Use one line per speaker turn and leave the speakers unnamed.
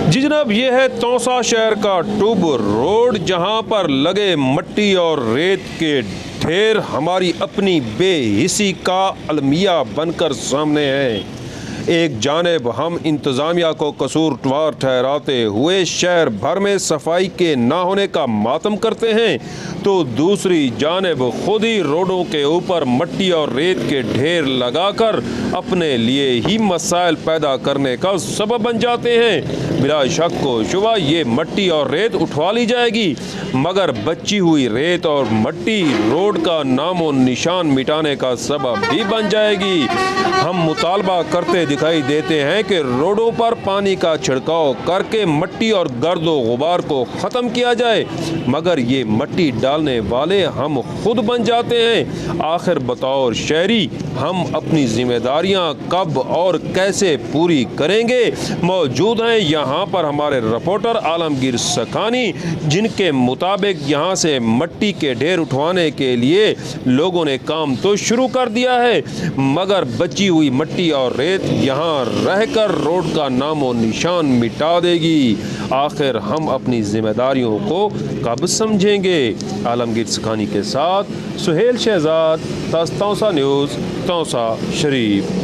जी जनाब, ये है तौसा शहर का टूब रोड, जहां पर लगे मट्टी और रेत के ढेर हमारी अपनी बेहिसी का अलमिया बनकर सामने है। एक जानिब हम इंतज़ामिया को कसूरवार ठहराते हुए शहर भर में सफाई के ना होने का मातम करते हैं, तो दूसरी जानिब खुद ही रोडों के ऊपर मट्टी और रेत के ढेर लगाकर अपने लिए ही मसाइल पैदा करने का सबब बन जाते हैं। बिला शक व शुबा ये मट्टी और रेत उठवा ली जाएगी, मगर बची हुई रेत और मट्टी रोड का नामो निशान मिटाने का सबब भी बन जाएगी। हम मुतालबा करते दिखाई देते हैं कि रोडों पर पानी का छिड़काव करके मट्टी और गर्दो गुबार को ख़त्म किया जाए, मगर ये मट्टी डालने वाले हम खुद बन जाते हैं। आखिर बतौर शहरी हम अपनी जिम्मेदारियां कब और कैसे पूरी करेंगे? मौजूद हैं यहाँ पर हमारे रिपोर्टर आलमगीर सखानी, जिनके मुताबिक यहाँ से मट्टी के ढेर उठवाने के लिए लोगों ने काम तो शुरू कर दिया है, मगर बची हुई मट्टी और रेत यहाँ रहकर रोड का नामो निशान मिटा देगी। आखिर हम अपनी जिम्मेदारियों को कब समझेंगे? आलमगीर सखानी के साथ सुहेल शहजाद, तौसा न्यूज़, तौसा शरीफ।